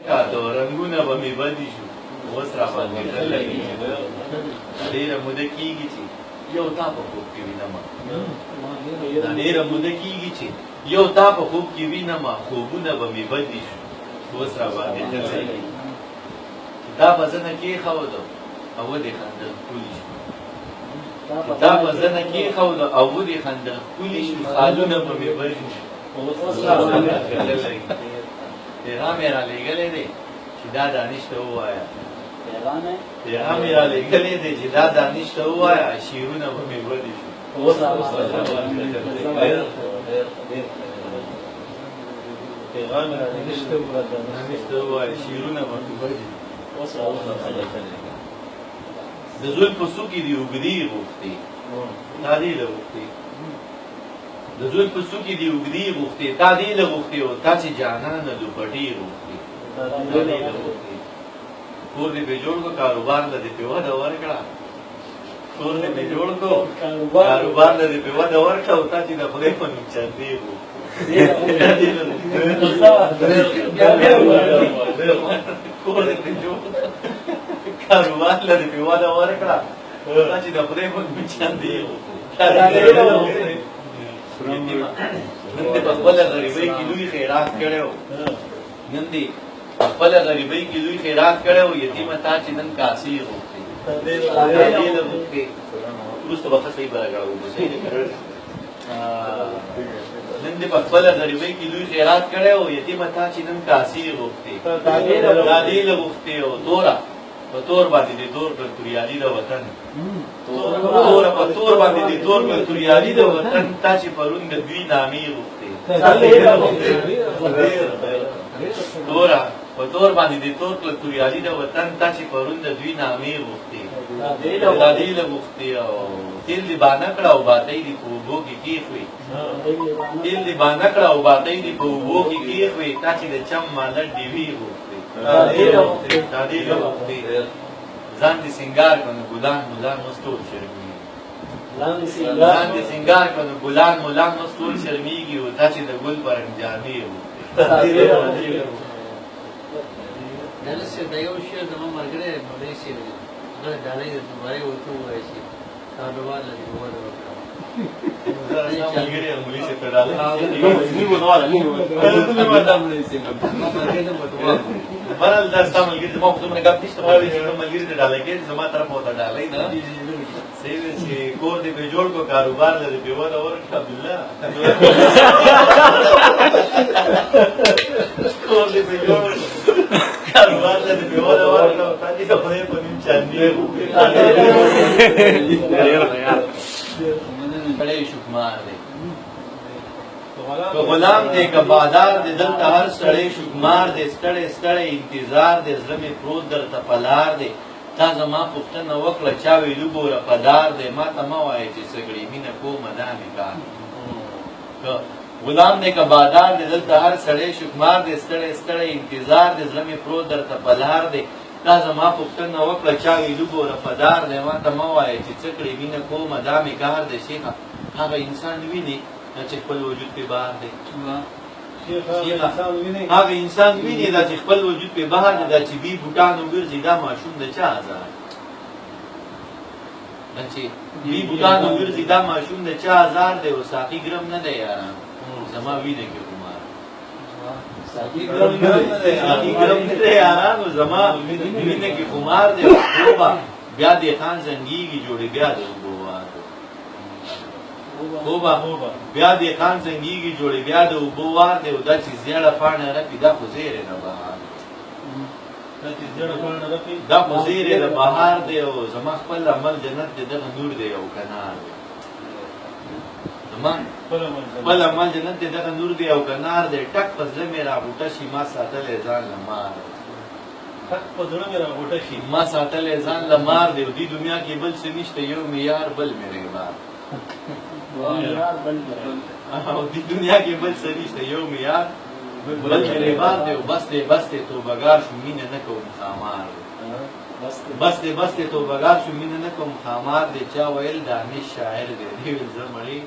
کاته رنګونه به مې بدې شو اوس را باندې لګي ډېره موده کېږي چې یو تا په خوب کې وینمه ډېره موده کېږي چې یو تا په خوب کې وینمه خوبونه به مې بدې شو اوس را باندې لګي دا به زه نه کېښودم او ودې خندل ښکلي شو دا به زه نه کېښودم او ودې خندل ښکلي شو خالونه به مې بدې شو اوس را باندې لګي پیغام یې رالیږلی دی چې دا دانش ته ووایه پیغام یې رالیږلی دی چې دا دانش ته ووایه شعرونه به مې بدې شو پیغام یې دانش ته ووایه شعرونه به مې بدې شو د زلفو څوکې دي اوږدې غوښتې تا دې له غوښتې د زلفو څوکې دي اوږدې غوښتې تا دې له غوښتې او تا چې جانانه دوپټې غوښتې تا دې له غوښتې کور دې پې جوړ کړو کاروبار له دې پې وده ورکړه کور دې پې جوړ کړو کاروبار له دې پې وده ورکړه او تا چې د خدای په نوم چندې کور دې پې جوړ کاروبار له دې پې وده ورکړه تا چې د خدای په نوم چندې نن دې په خپله غریبۍ کې لوی خیرات کړی و نن دې په خپله غریبۍ کې لوی خیرات کړی و یتیمه تا چې نن کاسې غوښتې دې له غوښتې وروسته به ښه صحیح به راګړو نن دې په خپله غریبۍ کې لوی خیرات کړی و یتیمه تا چې نن کاسې غوښتې دا دې له غوښتې او توره په تور باندې دې تور کړل توریالي د وطن توره په تور باندې دې تور کړل توریالي د وطن تا چې پرون د دوی نامې غوښتې توره په تور باندې دې تور کړل توریالي د وطن تا چې پرون د دوی نامې غوښتې دا دې له غوښتې او تیل دې بانه کړه او باتۍ دې په اوبو کې کېښوې تیل دې بانه کړه او باتۍ دې په اوبو کې کېښوې تا چې د چم مالټ ډېوې غوښتې دا دې له غوښتې ځان دې سینګار کړه نو ګلان ملان اوس ټول شرمېږي ځان دې سینګار کړه نو ګلان ملان اوس ټول شرمېږي او تا چې د ګل په رنګ جامې غوښتې دا یو شعر زما ملګری مولوي صاحب دی هغه ډالۍ د دوبارې ورته ووایي چې کاروبار له دې وده وکړه ملګری مولوي صاحب ته ډالۍ بهرحال دا ستا ملګري زما خو دومره ګپ نشته غواړي چې کوم ملګري ته ډالۍ کوي زما طرف ورته ډالۍ نه صحیح دی چې کور دې پې جوړ کړو کاروبار له دې پې وده ورکړه عبدالله کور دې پې جوړ کاروبار له دې پې وده ورکړه او تا چې د خدای په نوم چندې سړی شکمار دی که غلام دی که بادار دی دلته هر سړی شکمار دی ستړی ستړی انتظار دی زړه مې پروت درته په لار دی تا زما پوښتنه وکړه چا ویلو ګوره پدار دی ما ته مه وایې چې څه کړې مینه کومه دا مې کار که غلام دی که بادار دی دلته هر سړی شکمار دی ستړی ستړی انتظار دی زړه مې پروت درته په لار دی تا زما پوښتنه وکړه چا ویلو ګوره پدار دی ما ته مه وایې چې څه کړې مینه کومه دا مې کار دی شیخه هغه انسان ویني چې خپل وجود پې بهر دی هغه انسان ویني دا چې خپل وجود پې بهر دی دا چې بي بوټانو ګرځي دا ماشوم د چا ازار دا چې بي بوټانو ګرځي دا ماشوم د چا ازار دی او ساقي ګرم نه دی یاران زما وینه کې خمار ساقي ګرم نه دی یاران زما وینه کې خمار دی بیا دې خان زنګېږي جوړې بیا د خوبه بیا دې خان زنګېږي جوړې بیا د اوبو وار دی او دا چې زیړه پاڼه رپي دا خو زیری د بهار دا خو زیری د بهار دی او زما خپل عمل جنت دی دغه نور دی او کنار زما خپل عمل جنت دی دغه نور دی او کنار دی ټک په زړه مې راغوټه شي ما ساتلی ځان له مار ما ساتلی ځان له مار دی او دې دنیا کې بل څه نشته یو مې یار بل مې رهبار او دې دنیا کې بل څه نشته یو مې یار بل مې رهبار دی او بس دی توبهګار شو مینه نه کوم خامار بس دی توبهګار شو مینه نه کوم خامار دی چا ویل دانش شاعر دی دې ویل زه مړی